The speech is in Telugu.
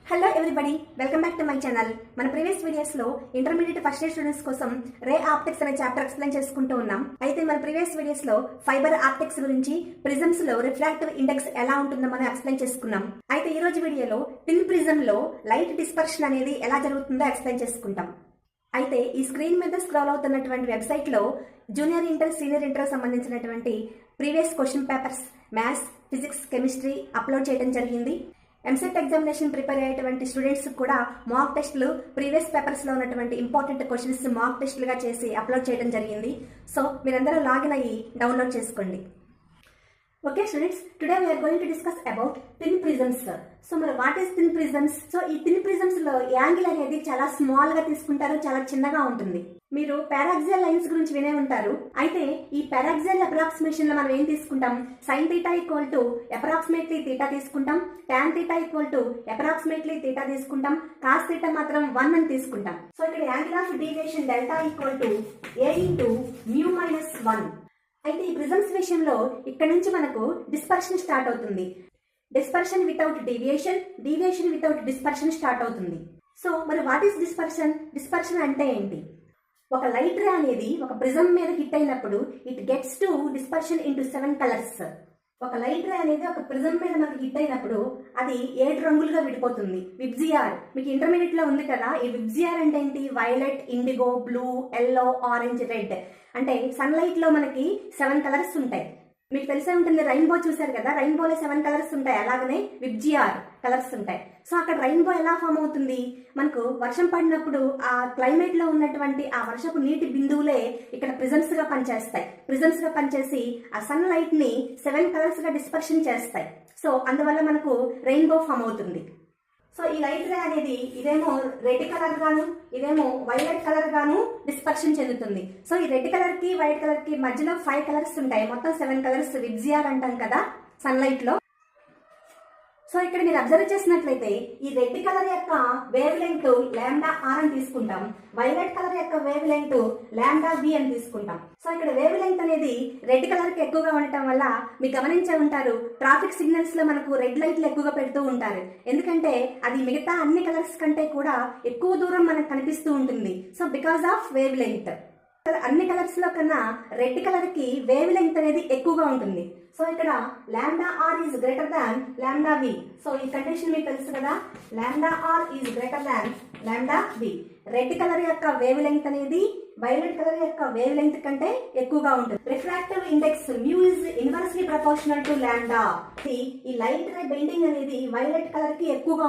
Hello everybody, welcome back to my channel. మన ప్రీవియస్ వీడియోస్ లో ఇంటర్మీడియట్ ఫస్ట్ ఇయర్ స్టూడెంట్స్ కోసం రే ఆప్టిక్స్ అనే చాప్టర్ ఎక్స్ప్లెయిన్ చేసుకుంటూ ఉన్నాం. అయితే మన ప్రీవియస్ వీడియోస్ లో ఫైబర్ ఆప్టిక్స్ గురించి, ప్రిజమ్స్ లో రిఫ్రాక్టివ్ ఇండెక్స్ ఎలా ఉంటుందో మనం ఎక్స్ప్లెయిన్ చేసుకున్నాం. అయితే ఈ రోజు వీడియోలో టిన్ ప్రిజం లో లైట్ డిస్పర్షన్ అనేది ఎలా జరుగుతుందో ఎక్స్ప్లెయిన్ చేసుకుంటాం. అయితే ఈ స్క్రీన్ మీద స్క్రోల్ అవుతున్నటువంటి వెబ్సైట్ లో జూనియర్ ఇంటర్, సీనియర్ ఇంటర్ సంబంధించినటువంటి previous question papers maths, physics, chemistry upload చేయడం జరిగింది. ఎంసెట్ ఎగ్జామినేషన్ ప్రిపేర్ అయ్యేటువంటి స్టూడెంట్స్ కూడా మాక్ టెస్టులు ప్రీవియస్ పేపర్స్ లో ఉన్నటువంటి ఇంపార్టెంట్ క్వశ్చన్స్ మాక్ టెస్టులుగా చేసి అప్లోడ్ చేయడం జరిగింది. సో మీరందరూ లాగిన్ అయ్యి డౌన్లోడ్ చేసుకోండి. Okay students, today we are going to discuss about thin prisms. So మరి what is thin prisms? So ఈ థిన్ ప్రిజమ్స్ లో యాంగిల్ అనేది చాలా స్మాల్ గా తీసుకుంటారు, చాలా చిన్నగా ఉంటుంది. మీరు పారాక్సియల్ లైన్స్ గురించి వినే ఉంటారు. అయితే ఈ పారాక్సియల్ అప్రాక్సిమేషన్ లో మనం ఏం తీసుకుంటాం? Sine theta equal to approximately theta తీసుకుంటాం, tan theta equal to approximately theta తీసుకుంటాం, కాస్ థీటా మాత్రం 1 అని తీసుకుంటాం. సో ఇక్కడ angle of deviation delta equal to a into mu minus 1. అయితే ఈ ప్రిజమ్స్ విషయంలో ఇక్కడ నుంచి మనకు డిస్పర్షన్ స్టార్ట్ అవుతుంది. Dispersion without deviation, deviation without dispersion start అవుతుంది. సో మరి వాట్ ఈస్ డిస్పర్షన్? డిస్పర్షన్ అంటే ఏంటి? ఒక లైట్ రే అనేది ఒక ప్రిజం మీద హిట్ అయినప్పుడు it gets to dispersion into 7 colours. ఒక లైట్ రే అనేది ఒక ప్రిజం మీద మనకి హిట్ అయినప్పుడు అది 7 రంగులుగా విడిపోతుంది. విబ్జిఆర్ మీకు ఇంటర్మీడియట్ లో ఉంది కదా. ఈ విబ్జిఆర్ అంటే ఏంటి? Violet, IndiGo, blue, yellow, orange, red. అంటే సన్ లైట్ లో మనకి 7 కలర్స్ ఉంటాయి. మీకు తెలిసే ఉంటుంది, రెయిన్బో చూసారు కదా, రెయిన్బోలో 7 కలర్స్ ఉంటాయి. అలాగనే విబ్జిఆర్ కలర్స్ ఉంటాయి. సో అక్కడ రెయిన్బో ఎలా ఫామ్ అవుతుంది? మనకు వర్షం పడినప్పుడు ఆ క్లైమేట్ లో ఉన్నటువంటి ఆ వర్షపు నీటి బిందువులే ఇక్కడ ప్రిజమ్స్ గా పనిచేస్తాయి. ప్రిజమ్స్ గా పనిచేసి ఆ సన్ లైట్ ని 7 కలర్స్ గా డిస్పర్షన్ చేస్తాయి. సో అందువల్ల మనకు రెయిన్బో ఫామ్ అవుతుంది. సో ఈ లైట్ రే అనేది ఇదేమో రెడ్ కలర్ గాను, ఇదేమో వైలెట్ కలర్ గాను డిస్పర్షన్ చెందుతుంది. సో ఈ రెడ్ కలర్ కి వైట్ కలర్ కి మధ్యలో 5 కలర్స్ ఉంటాయి. మొత్తం 7 కలర్స్ విబ్జిఆర్ అంటాం కదా సన్లైట్ లో. సో ఇక్కడ మీరు అబ్జర్వ్ చేసినట్లయితే ఈ రెడ్ కలర్ యొక్క వేవ్ లెంగ్త్ లాంబ్డా ఆర్ అని తీసుకుంటాం, వైలెట్ కలర్ యొక్క వేవ్ లెంగ్త్ లాంబ్డా వి అని తీసుకుంటాం. సో ఇక్కడ వేవ్ లెంగ్త్ అనేది రెడ్ కలర్ కి ఎక్కువగా ఉండటం వల్ల మీరు గమనించే ఉంటారు, ట్రాఫిక్ సిగ్నల్స్ లో మనకు రెడ్ లైట్లు ఎక్కువగా పెడుతూ ఉంటారు. ఎందుకంటే అది మిగతా అన్ని కలర్స్ కంటే కూడా ఎక్కువ దూరం మనకు కనిపిస్తూ ఉంటుంది. So because of wavelength. అన్ని కలర్స్ లో కన్నా రెడ్ కలర్ కి వేవ్ లెంగ్త్ అనేది ఎక్కువగా ఉంటుంది. సో ఇక్కడ lambda R is greater than lambda V. So ఈ కండిషన్ మీకు తెలుసు కదా, lambda R is greater than lambda V. Red colour యొక్క వేవ్ లెంగ్త్ అనేది వైలెట్ కలర్ యొక్క వేవ్ లెంగ్త్ కంటే ఎక్కువగా ఉంటుంది. Refractive index mu is inversely proportional to lambda. ఈ లైట్ రే బెండింగ్ అనేది వైలెట్ కలర్ కి ఎక్కువగా